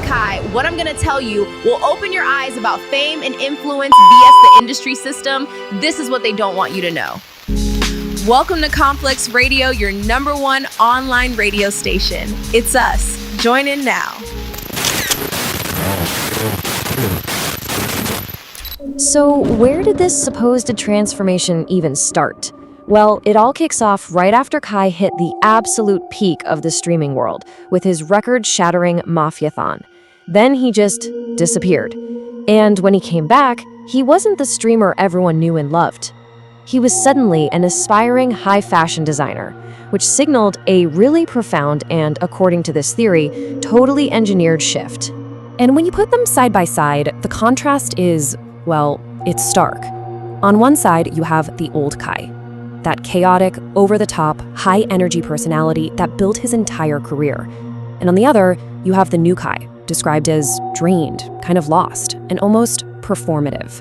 Kai, what I'm gonna tell you will open your eyes about fame and influence vs the industry system. This is what they don't want you to know. Welcome to Complex Radio, your #1 online radio station. It's us. Join in now. So, where did this supposed transformation even start? Well, it all kicks off right after Kai hit the absolute peak of the streaming world with his record-shattering Mafiathon. Then he just disappeared. And when he came back, he wasn't the streamer everyone knew and loved. He was suddenly an aspiring high-fashion designer, which signaled a really profound and, according to this theory, totally engineered shift. And when you put them side by side, the contrast is, well, it's stark. On one side, you have the old Kai, that chaotic, over-the-top, high-energy personality that built his entire career. And on the other, you have the new Kai, described as drained, kind of lost, and almost performative.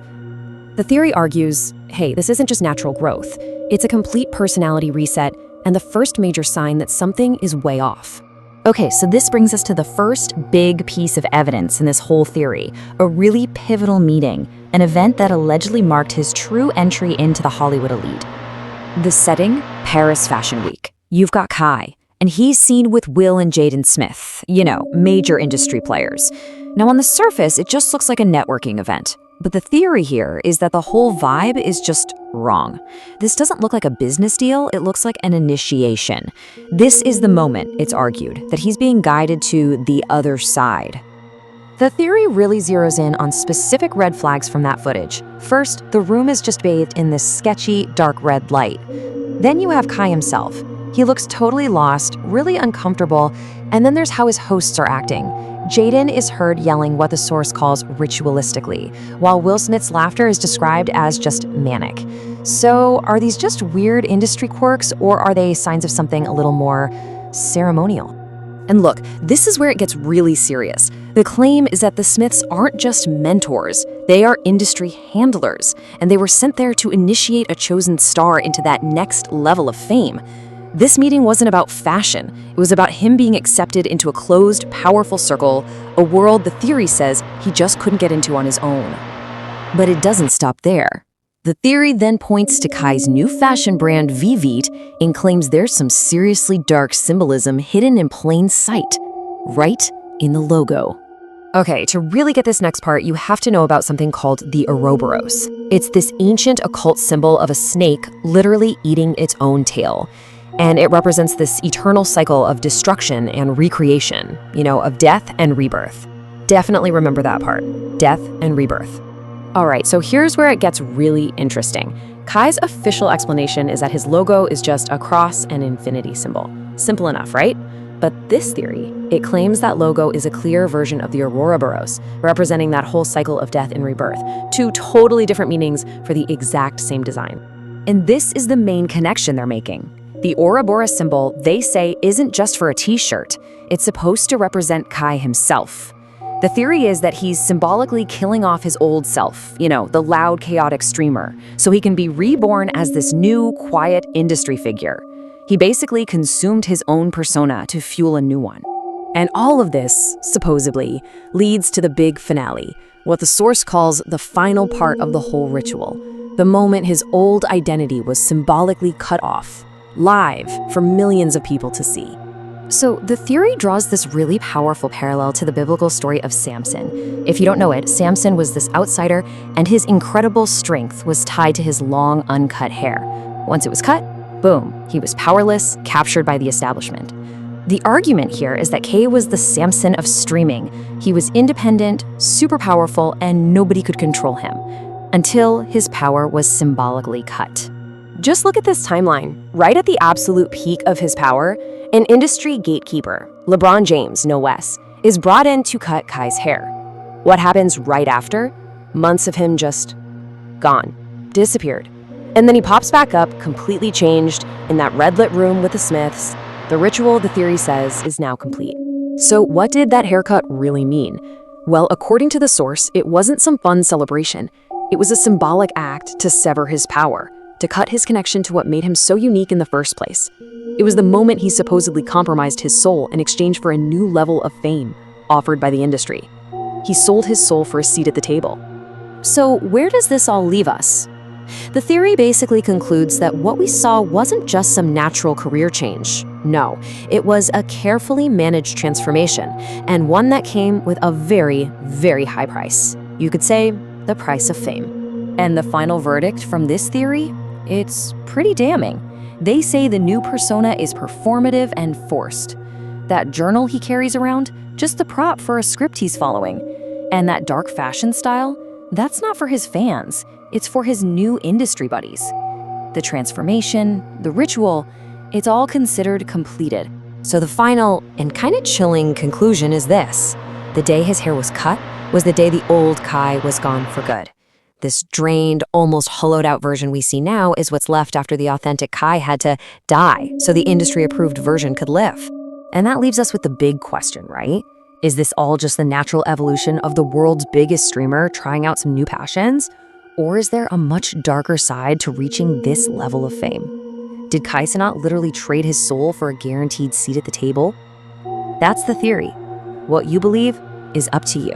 The theory argues, hey, this isn't just natural growth. It's a complete personality reset and the first major sign that something is way off. Okay, so this brings us to the first big piece of evidence in this whole theory, a really pivotal meeting, an event that allegedly marked his true entry into the Hollywood elite. The setting, Paris Fashion Week. You've got Kai, and he's seen with Will and Jaden Smith, major industry players. Now on the surface, it just looks like a networking event. But the theory here is that the whole vibe is just wrong. This doesn't look like a business deal, it looks like an initiation. This is the moment, it's argued, that he's being guided to the other side. The theory really zeroes in on specific red flags from that footage. First, the room is just bathed in this sketchy, dark red light. Then you have Kai himself. He looks totally lost, really uncomfortable, and then there's how his hosts are acting. Jaden is heard yelling what the source calls ritualistically, while Will Smith's laughter is described as just manic. So, are these just weird industry quirks, or are they signs of something a little more ceremonial? And look, this is where it gets really serious. The claim is that the Smiths aren't just mentors, they are industry handlers, and they were sent there to initiate a chosen star into that next level of fame. This meeting wasn't about fashion, it was about him being accepted into a closed, powerful circle, a world the theory says he just couldn't get into on his own. But it doesn't stop there. The theory then points to Kai's new fashion brand Vivit and claims there's some seriously dark symbolism hidden in plain sight, right in the logo. Okay, to really get this next part, you have to know about something called the Ouroboros. It's this ancient occult symbol of a snake literally eating its own tail. And it represents this eternal cycle of destruction and recreation, of death and rebirth. Definitely remember that part, death and rebirth. All right, so here's where it gets really interesting. Kai's official explanation is that his logo is just a cross and infinity symbol. Simple enough, right? But this theory, it claims that logo is a clear version of the Ouroboros, representing that whole cycle of death and rebirth, two totally different meanings for the exact same design. And this is the main connection they're making. The Ouroboros symbol, they say, isn't just for a t-shirt. It's supposed to represent Kai himself. The theory is that he's symbolically killing off his old self, the loud, chaotic streamer, so he can be reborn as this new, quiet industry figure. He basically consumed his own persona to fuel a new one. And all of this, supposedly, leads to the big finale, what the source calls the final part of the whole ritual, the moment his old identity was symbolically cut off, live for millions of people to see. So the theory draws this really powerful parallel to the biblical story of Samson. If you don't know it, Samson was this outsider, and his incredible strength was tied to his long, uncut hair. Once it was cut, boom, he was powerless, captured by the establishment. The argument here is that Kai was the Samson of streaming. He was independent, super powerful, and nobody could control him, until his power was symbolically cut. Just look at this timeline. Right at the absolute peak of his power, an industry gatekeeper, LeBron James, no less, is brought in to cut Kai's hair. What happens right after? Months of him just gone, disappeared. And then he pops back up, completely changed, in that red-lit room with the Smiths. The ritual, the theory says, is now complete. So what did that haircut really mean? Well, according to the source, it wasn't some fun celebration. It was a symbolic act to sever his power, to cut his connection to what made him so unique in the first place. It was the moment he supposedly compromised his soul in exchange for a new level of fame. offered by the industry. He sold his soul for a seat at the table. So where does this all leave us? The theory basically concludes that what we saw wasn't just some natural career change. No, it was a carefully managed transformation, and one that came with a very, very high price. You could say, the price of fame. And the final verdict from this theory? It's pretty damning. They say the new persona is performative and forced. That journal he carries around, just the prop for a script he's following. And that dark fashion style, that's not for his fans. It's for his new industry buddies. The transformation, the ritual, it's all considered completed. So the final and kind of chilling conclusion is this. The day his hair was cut was the day the old Kai was gone for good. This drained, almost hollowed out version we see now is what's left after the authentic Kai had to die so the industry-approved version could live. And that leaves us with the big question, right? Is this all just the natural evolution of the world's biggest streamer trying out some new passions? Or is there a much darker side to reaching this level of fame? Did Kai Cenat literally trade his soul for a guaranteed seat at the table? That's the theory. What you believe is up to you.